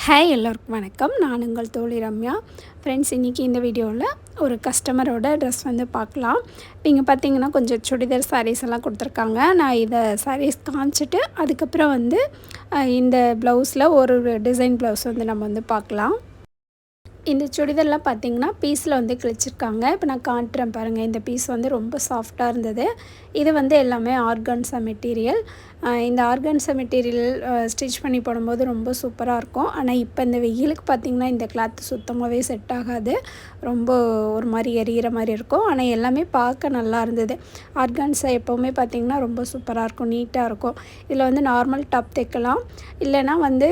Hi எல்லோருக்கும் வணக்கம். நான் உங்கள் தோழி ரம்யா. ஃப்ரெண்ட்ஸ், இன்றைக்கி இந்த வீடியோவில் ஒரு கஸ்டமரோட ட்ரெஸ் வந்து பார்க்கலாம். இங்கே பார்த்தீங்கன்னா கொஞ்சம் சுடிதார் சாரீஸ் எல்லாம் கொடுத்துருக்காங்க. நான் இதை சாரீஸ் காமிச்சிட்டு அதுக்கப்புறம் வந்து இந்த ப்ளவுஸில் ஒரு டிசைன் ப்ளவுஸ் வந்து நம்ம வந்து பார்க்கலாம். இந்த சுடிதார்லாம் பார்த்திங்கன்னா பீஸில் வந்து கிழிச்சிருக்காங்க. இப்போ நான் காட்டுறேன் பாருங்கள். இந்த பீஸ் வந்து ரொம்ப சாஃப்டாக இருந்தது. இது வந்து எல்லாமே ஆர்கான்ஸா மெட்டீரியல். இந்த ஆர்கான்ஸா மெட்டீரியல் ஸ்டிச் பண்ணி போடும்போது ரொம்ப சூப்பராக இருக்கும். ஆனால் இப்போ இந்த வெயிலுக்கு பார்த்திங்கன்னா இந்த கிளாத் சுத்தமாகவே செட் ஆகாது. ரொம்ப ஒரு மாதிரி எரியிற மாதிரி இருக்கும். ஆனால் எல்லாமே பார்க்க நல்லா இருந்தது. ஆர்கான்ஸா எப்போவுமே பார்த்திங்கன்னா ரொம்ப சூப்பராக இருக்கும், நீட்டாக இருக்கும். இதில் வந்து நார்மல் டாப் தைக்கலாம், இல்லைனா வந்து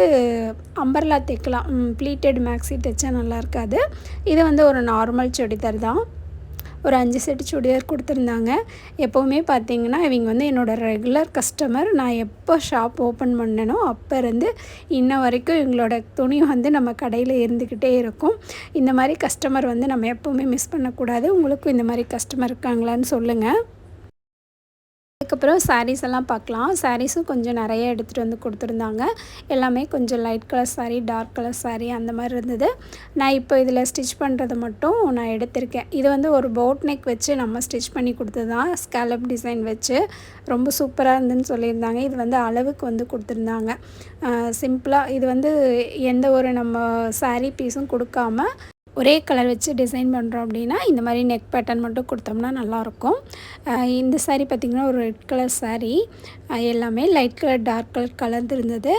அம்பர்லா தைக்கலாம். ப்ளீட்டட் மேக்ஸி தைச்சா நல்லா இருக்காது. இது வந்து ஒரு நார்மல் சுடிதார் தான். ஒரு 5 செட்டு சுடிதார் கொடுத்துருந்தாங்க. எப்போவுமே பார்த்திங்கன்னா இவங்க வந்து என்னோடய ரெகுலர் கஸ்டமர். நான் எப்போ ஷாப் ஓப்பன் பண்ணனோ அப்போ இருந்து இன்ன வரைக்கும் இவங்களோட துணி வந்து நம்ம கடையில் இருந்துக்கிட்டே இருக்கும். இந்த மாதிரி கஸ்டமர் வந்து நம்ம எப்போவுமே மிஸ் பண்ணக்கூடாது. உங்களுக்கும் இந்த மாதிரி கஸ்டமர் இருக்காங்களான்னு சொல்லுங்கள். அதுக்கப்புறம் சாரீஸ் எல்லாம் பார்க்கலாம். சாரீஸும் கொஞ்சம் நிறைய எடுத்துகிட்டு வந்து கொடுத்துருந்தாங்க. எல்லாமே கொஞ்சம் light colour sari, dark colour sari அந்த மாதிரி இருந்தது. நான் இப்போ இதில் ஸ்டிச் பண்ணுறது மட்டும் நான் எடுத்திருக்கேன். இது வந்து ஒரு போட் நெக் வச்சு நம்ம ஸ்டிச் பண்ணி கொடுத்தது தான். ஸ்கேலப் டிசைன் வச்சு ரொம்ப சூப்பராக இருந்துன்னு சொல்லியிருந்தாங்க. இது வந்து அளவுக்கு வந்து கொடுத்துருந்தாங்க. சிம்பிளாக இது வந்து எந்த ஒரு நம்ம சாரீ பீஸும் கொடுக்காம ஒரே கலர் வச்சு டிசைன் பண்ணுறோம் அப்படின்னா இந்த மாதிரி நெக் பேட்டர்ன் மட்டும் கொடுத்தோம்னா நல்லாயிருக்கும். இந்த சாரீ பார்த்திங்கன்னா ஒரு ரெட் கலர் சாரீ. எல்லாமே லைட் கலர், டார்க் கலர் கலந்து இருந்தது.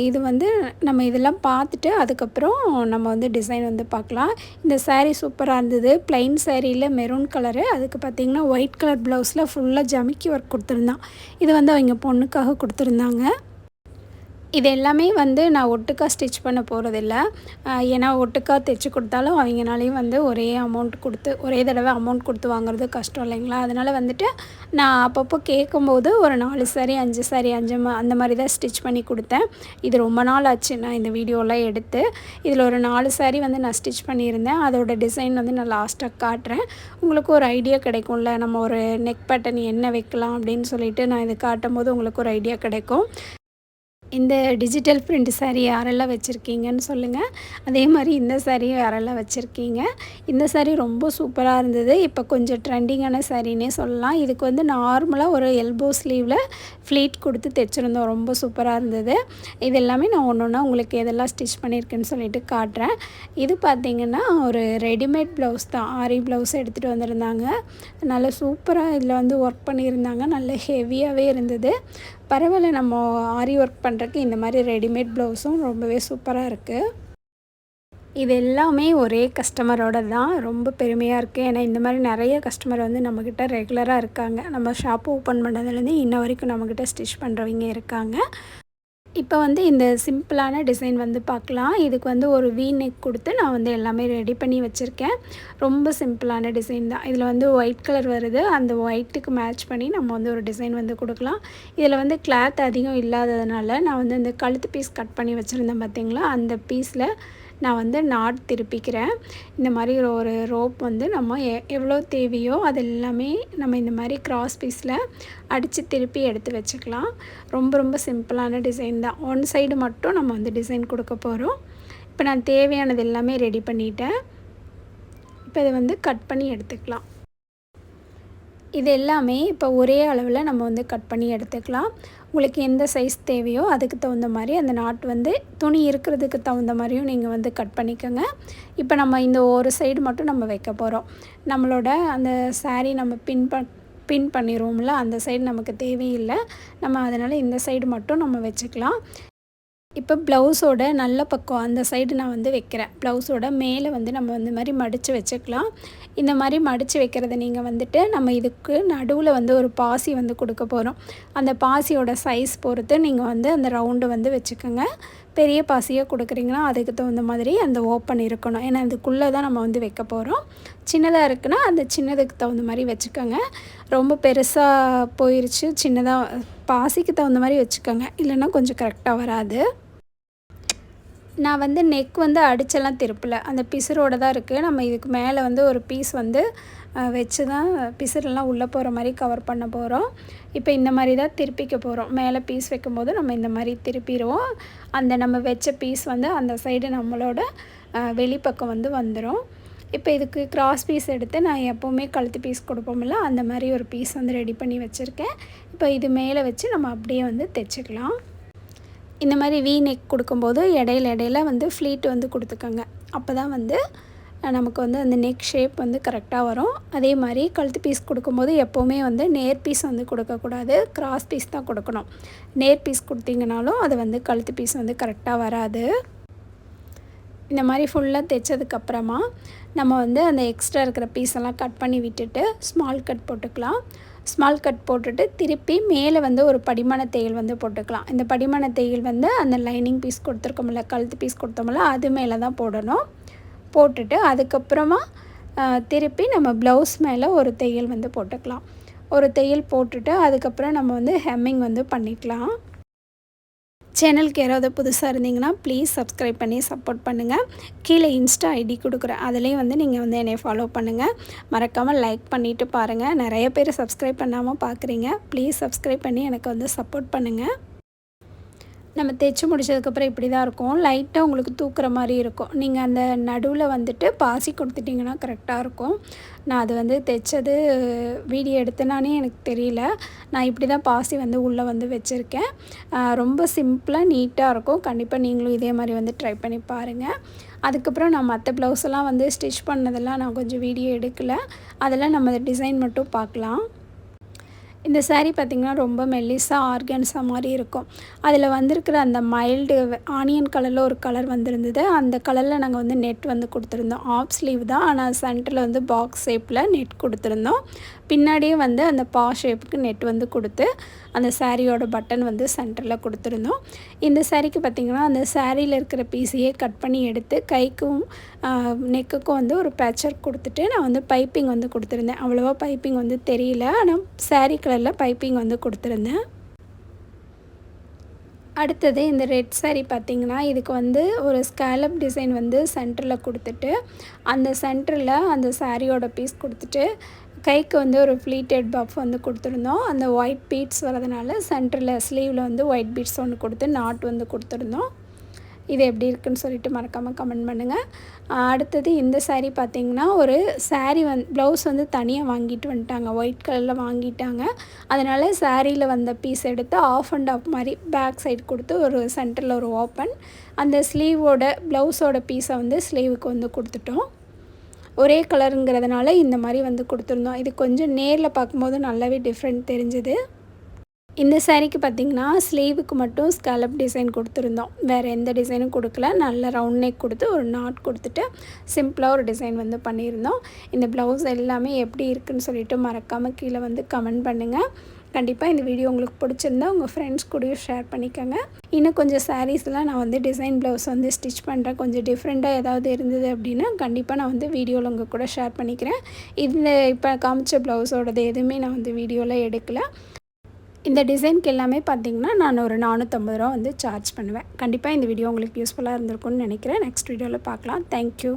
இது வந்து நம்ம இதெல்லாம் பார்த்துட்டு அதுக்கப்புறம் நம்ம வந்து டிசைன் வந்து பார்க்கலாம். இந்த சாரீ சூப்பராக இருந்தது. ப்ளைன் சாரியில் மெரூன் கலரு, அதுக்கு பார்த்திங்கன்னா ஒயிட் கலர் ப்ளவுஸில் ஃபுல்லாக ஜமிக்கி ஒர்க் கொடுத்துருந்தான். இது வந்து அவங்க பொண்ணுக்காக கொடுத்துருந்தாங்க. இது எல்லாமே வந்து நான் ஒட்டுக்கா ஸ்டிச் பண்ண போகிறதில்ல. ஏன்னா ஒட்டுக்கா தைச்சி கொடுத்தாலும் அவங்கனாலையும் வந்து ஒரே தடவை அமௌண்ட் கொடுத்து வாங்குறது கஷ்டம் இல்லைங்களா? அதனால் வந்துட்டு நான் அப்பப்போ கேட்கும்போது ஒரு 4 சாரீ 5 சாரீ அந்த மாதிரி தான் ஸ்டிச் பண்ணி கொடுத்தேன். இது ரொம்ப நாள் ஆச்சு நான் இந்த வீடியோலாம் எடுத்து. இதில் ஒரு 4 சாரீ வந்து நான் ஸ்டிச் பண்ணியிருந்தேன். அதோட டிசைன் வந்து நான் லாஸ்ட்டாக காட்டுறேன். உங்களுக்கு ஒரு ஐடியா கிடைக்கும்ல, நம்ம ஒரு நெக் பேட்டர்ன் என்ன வைக்கலாம் அப்படின்னு சொல்லிட்டு நான் இது காட்டும் போது உங்களுக்கு ஒரு ஐடியா கிடைக்கும். இந்த டிஜிட்டல் பிரிண்ட் சாரீ யாரெல்லாம் வச்சுருக்கீங்கன்னு சொல்லுங்கள். அதே மாதிரி இந்த சாரியும் யாரெல்லாம் வச்சுருக்கீங்க. இந்த சாரீ ரொம்ப சூப்பராக இருந்தது. இப்போ கொஞ்சம் ட்ரெண்டிங்கான சாரீனே சொல்லலாம். இதுக்கு வந்து நார்மலாக ஒரு எல்போ ஸ்லீவில் ஃப்ளீட் கொடுத்து தைச்சிருந்தோம். ரொம்ப சூப்பராக இருந்தது. இது எல்லாமே நான் ஒன்று ஒன்றா உங்களுக்கு எதெல்லாம் ஸ்டிச் பண்ணியிருக்கேன்னு சொல்லிட்டு காட்டுறேன். இது பார்த்திங்கன்னா ஒரு ரெடிமேட் ப்ளவுஸ் தான். ஆரி ப்ளவுஸ் எடுத்துகிட்டு வந்திருந்தாங்க. நல்லா சூப்பராக இதில் வந்து ஒர்க் பண்ணியிருந்தாங்க. நல்ல ஹெவியாகவே இருந்தது. பரவாயில்ல, நம்ம ஆரி ஒர்க் பண்ணுறதுக்கு இந்த மாதிரி ரெடிமேட் ப்ளவுஸும் ரொம்பவே சூப்பராக இருக்குது. இது எல்லாமே ஒரே கஸ்டமரோட தான். ரொம்ப பெருமையாக இருக்குது. ஏன்னா இந்த மாதிரி நிறைய கஸ்டமர் வந்து நம்மக்கிட்ட ரெகுலராக இருக்காங்க. நம்ம ஷாப் ஓப்பன் பண்ணதுலேருந்து இன்ன வரைக்கும் நம்மக்கிட்ட ஸ்டிச் பண்ணுறவங்க இருக்காங்க. இப்போ வந்து இந்த சிம்பிளான டிசைன் வந்து பார்க்கலாம். இதுக்கு வந்து ஒரு வி நெக் கொடுத்து நான் வந்து எல்லாமே ரெடி பண்ணி வச்சுருக்கேன். ரொம்ப சிம்பிளான டிசைன் தான். இதில் வந்து ஒயிட் கலர் வருது. அந்த ஒயிட்டுக்கு மேட்ச் பண்ணி நம்ம வந்து ஒரு டிசைன் வந்து கொடுக்கலாம். இதில் வந்து கிளாத் அதிகம் இல்லாததுனால நான் வந்து இந்த கழுத்து பீஸ் கட் பண்ணி வச்சுருந்தேன் பார்த்திங்களா, அந்த பீஸில் நான் வந்து நாட் திருப்பிக்கிறேன். இந்த மாதிரி ஒரு ரோப் வந்து நம்ம எவ்வளோ தேவையோ அது எல்லாமே நம்ம இந்த மாதிரி கிராஸ் பீஸில் அடித்து திருப்பி எடுத்து வச்சுக்கலாம். ரொம்ப ரொம்ப சிம்பிளான டிசைன் தான். ஒன் சைடு மட்டும் நம்ம வந்து டிசைன் கொடுக்க போகிறோம். இப்போ நான் தேவையானது எல்லாமே ரெடி பண்ணிட்டேன். இப்போ இதை வந்து கட் பண்ணி எடுத்துக்கலாம். இது எல்லாமே இப்போ ஒரே அளவில் நம்ம வந்து கட் பண்ணி எடுத்துக்கலாம். உங்களுக்கு எந்த சைஸ் தேவையோ அதுக்கு தகுந்த மாதிரி அந்த நாட் வந்து துணி இருக்கிறதுக்கு தகுந்த மாதிரியும் நீங்கள் வந்து கட் பண்ணிக்கோங்க. இப்போ நம்ம இந்த ஒரு சைடு மட்டும் நம்ம வைக்க போகிறோம். நம்மளோட அந்த சாரீ நம்ம பின் பண்ணிடுவோம்ல, அந்த சைடு நமக்கு தேவையில்லை. நம்ம அதனால் இந்த சைடு மட்டும் நம்ம வச்சுக்கலாம். இப்போ ப்ளவுஸோட நல்ல பக்கம் அந்த சைடு நான் வந்து வைக்கிறேன். ப்ளவுஸோட மேலே வந்து நம்ம வந்து மாதிரி மடித்து வச்சுக்கலாம். இந்த மாதிரி மடித்து வைக்கிறத நீங்கள் வந்துட்டு நம்ம இதுக்கு நடுவில் வந்து ஒரு பாசி வந்து கொடுக்க போகிறோம். அந்த பாசியோட சைஸ் பொறுத்து நீங்கள் வந்து அந்த ரவுண்டு வந்து வச்சுக்கோங்க. பெரிய பாசியாக கொடுக்குறீங்கன்னா அதுக்கு தகுந்த மாதிரி அந்த ஓப்பன் இருக்கணும். ஏன்னா இதுக்குள்ளே தான் நம்ம வந்து வைக்க போகிறோம். சின்னதாக இருக்குன்னா அந்த சின்னதுக்கு தகுந்த மாதிரி வச்சுக்கோங்க. ரொம்ப பெருசாக போயிடுச்சு, சின்னதாக பாசிக்கு தகுந்த மாதிரி வச்சுக்கோங்க. இல்லைன்னா கொஞ்சம் கரெக்டாக வராது. நான் வந்து நெக் வந்து அடிச்செல்லாம் திருப்பல, அந்த பிசுரோடு தான் இருக்குது. நம்ம இதுக்கு மேலே வந்து ஒரு பீஸ் வந்து வச்சு தான் பிசுரெல்லாம் உள்ளே போகிற மாதிரி கவர் பண்ண போகிறோம். இப்போ இந்த மாதிரி தான் திருப்பிக்க போகிறோம். மேலே பீஸ் வைக்கும்போது நம்ம இந்த மாதிரி திருப்பிடுவோம். அந்த நம்ம வச்ச பீஸ் வந்து அந்த சைடு நம்மளோட வெளிப்பக்கம் வந்து வந்துடும். இப்போ இதுக்கு கிராஸ் பீஸ் எடுத்து நான் எப்போவுமே கழுத்து பீஸ் கொடுப்போம்ல, அந்த மாதிரி ஒரு பீஸ் வந்து ரெடி பண்ணி வச்சுருக்கேன். இப்போ இது மேலே வச்சு நம்ம அப்படியே வந்து தைச்சிக்கலாம். இந்த மாதிரி வி நெக் கொடுக்கும்போது இடையில வந்து ஃப்ளீட் வந்து கொடுத்துக்கோங்க. அப்போ தான் வந்து நமக்கு வந்து அந்த நெக் ஷேப் வந்து கரெக்டாக வரும். அதே மாதிரி கழுத்து பீஸ் கொடுக்கும்போது எப்போவுமே வந்து நேர் பீஸ் வந்து கொடுக்கக்கூடாது, கிராஸ் பீஸ் தான் கொடுக்கணும். நேர் பீஸ் கொடுத்தீங்கனாலும் அது வந்து கழுத்து பீஸ் வந்து கரெக்டாக வராது. இந்த மாதிரி ஃபுல்லாக தைச்சதுக்கப்புறமா நம்ம வந்து அந்த எக்ஸ்ட்ரா இருக்கிற பீஸெல்லாம் கட் பண்ணி விட்டுட்டு ஸ்மால் கட் போட்டுக்கலாம். ஸ்மால் கட் போட்டுட்டு திருப்பி மேலே வந்து ஒரு படிமான தையல் வந்து போட்டுக்கலாம். இந்த படிமான தையல் வந்து அந்த லைனிங் பீஸ் கொடுத்துருக்கோம்ல, கழுத்து பீஸ் கொடுத்தோம்ல, அது மேலே தான் போடணும். போட்டுட்டு அதுக்கப்புறமா திருப்பி நம்ம ப்ளவுஸ் மேலே ஒரு தையல் வந்து போட்டுக்கலாம். ஒரு தையல் போட்டுட்டு அதுக்கப்புறம் நம்ம வந்து ஹெம்மிங் வந்து பண்ணிக்கலாம். சேனலுக்கு யாராவது புதுசாக இருந்தீங்கன்னா ப்ளீஸ் சப்ஸ்கிரைப் பண்ணி சப்போர்ட் பண்ணுங்கள். கீழே இன்ஸ்டா ஐடி கொடுக்குறேன், அதுலேயும் வந்து நீங்கள் வந்து என்னை ஃபாலோ பண்ணுங்கள். மறக்காமல் லைக் பண்ணிவிட்டு பாருங்கள். நிறைய பேர் சப்ஸ்கிரைப் பண்ணாமல் பார்க்குறீங்க. ப்ளீஸ் சப்ஸ்கிரைப் பண்ணி எனக்கு வந்து சப்போர்ட் பண்ணுங்கள். நம்ம தைச்சி முடிச்சதுக்கப்புறம் இப்படி தான் இருக்கும். லைட்டாக உங்களுக்கு தூக்குற மாதிரி இருக்கும். நீங்கள் அந்த நடுவில் வந்துட்டு பாசி கொடுத்துட்டிங்கன்னா கரெக்டாக இருக்கும். நான் அது வந்து தைச்சது வீடியோ எடுத்தனானே எனக்கு தெரியல. நான் இப்படி தான் பாசி வந்து உள்ளே வந்து வச்சுருக்கேன். ரொம்ப சிம்பிளாக நீட்டாக இருக்கும். கண்டிப்பாக நீங்களும் இதே மாதிரி வந்து ட்ரை பண்ணி பாருங்கள். அதுக்கப்புறம் நான் மற்ற ப்ளவுஸெல்லாம் வந்து ஸ்டிச் பண்ணதெல்லாம் நான் கொஞ்சம் வீடியோ எடுக்கலை. அதெல்லாம் நம்ம டிசைன் மட்டும் பார்க்கலாம். இந்த சாரீ பார்த்திங்கன்னா ரொம்ப மெல்லிஸாக ஆர்கன்ஸா மாதிரி இருக்கும். அதில் வந்திருக்கிற அந்த மைல்டு ஆனியன் கலரில் ஒரு கலர் வந்திருந்தது. அந்த கலரில் நாங்கள் வந்து நெட் வந்து கொடுத்துருந்தோம். ஆஃப் ஸ்லீவ் தான், ஆனால் சென்டரில் வந்து பாக்ஸ் ஷேப்பில் நெட் கொடுத்துருந்தோம். பின்னாடியே வந்து அந்த பா ஷேப்புக்கு நெட் வந்து கொடுத்து அந்த சாரியோட பட்டன் வந்து சென்டரில் கொடுத்துருந்தோம். இந்த சாரீக்கு பார்த்திங்கன்னா அந்த சாரியில் இருக்கிற பீஸையே கட் பண்ணி எடுத்து கைக்கும் நெக்குக்கும் வந்து ஒரு பேட்சர் கொடுத்துட்டு நான் வந்து பைப்பிங் வந்து கொடுத்துருந்தேன். அவ்வளோவா பைப்பிங் வந்து தெரியல, ஆனால் சாரீ கலரில் பைப்பிங் வந்து கொடுத்துருந்தேன். அடுத்தது இந்த ரெட் சாரீ பார்த்திங்கன்னா இதுக்கு வந்து ஒரு ஸ்கேலப் டிசைன் வந்து சென்டரில் கொடுத்துட்டு அந்த சென்டரில் அந்த சாரியோட பீஸ் கொடுத்துட்டு கைக்கு வந்து ஒரு ஃப்ளீட்டட் பஃப் வந்து கொடுத்துருந்தோம். அந்த ஒயிட் பீட்ஸ் வரதுனால சென்டரில் ஸ்லீவில் வந்து ஒயிட் பீட்ஸ் ஒன்று கொடுத்து நாட் வந்து கொடுத்துருந்தோம். இது எப்படி இருக்குன்னு சொல்லிட்டு மறக்காமல் கமெண்ட் பண்ணுங்கள். அடுத்தது இந்த சாரீ பார்த்திங்கன்னா ஒரு சாரீ ப்ளவுஸ் வந்து தனியாக வாங்கிட்டு வந்துட்டாங்க, ஒயிட் கலரில் வாங்கிட்டாங்க. அதனால் சாரியில் வந்த பீஸ் எடுத்து ஆஃப் அண்ட் ஆஃப் மாதிரி பேக் சைடு கொடுத்து ஒரு சென்டரில் ஒரு ஓப்பன், அந்த ஸ்லீவோட ப்ளவுஸோட பீஸை வந்து ஸ்லீவுக்கு வந்து கொடுத்துட்டோம். ஒரே கலருங்கிறதுனால இந்த மாதிரி வந்து கொடுத்துருந்தோம். இது கொஞ்சம் நேரில் பார்க்கும்போது நல்லாவே டிஃப்ரெண்ட் தெரிஞ்சுது. இந்த சாரீக்கு பார்த்திங்கன்னா ஸ்லீவுக்கு மட்டும் ஸ்கேலப் டிசைன் கொடுத்துருந்தோம். வேறு எந்த டிசைனும் கொடுக்கல. நல்ல ரவுண்ட் நெக் கொடுத்து ஒரு நாட் கொடுத்துட்டு சிம்பிளாக ஒரு டிசைன் வந்து பண்ணியிருந்தோம். இந்த ப்ளவுஸ் எல்லாமே எப்படி இருக்குதுன்னு சொல்லிட்டு மறக்காமல் கீழே வந்து கமெண்ட் பண்ணுங்கள். கண்டிப்பாக இந்த வீடியோ உங்களுக்கு பிடிச்சிருந்தா உங்கள் ஃப்ரெண்ட்ஸ் கூடயும் ஷேர் பண்ணிக்கோங்க. இன்னும் கொஞ்சம் சாரீஸ்லாம் நான் வந்து டிசைன் ப்ளவுஸ் வந்து ஸ்டிச் பண்ணுறேன். கொஞ்சம் டிஃப்ரெண்ட்டாக ஏதாவது இருந்தது அப்படின்னா கண்டிப்பாக நான் வந்து வீடியோவில் உங்கள் கூட ஷேர் பண்ணிக்கிறேன். இந்த இப்போ காமிச்ச ப்ளவுஸோடது எதுவுமே நான் வந்து வீடியோவில் எடுக்கலை. இந்த டிசைனுக்கு எல்லாமே பார்த்திங்கன்னா நான் ஒரு 450 ரூபா வந்து சார்ஜ் பண்ணுவேன். கண்டிப்பாக இந்த வீடியோ உங்களுக்கு யூஸ்ஃபுல்லாக இருந்திருக்கும்னு நினைக்கிறேன். நெக்ஸ்ட் வீடியோவில் பார்க்கலாம். தேங்க்யூ.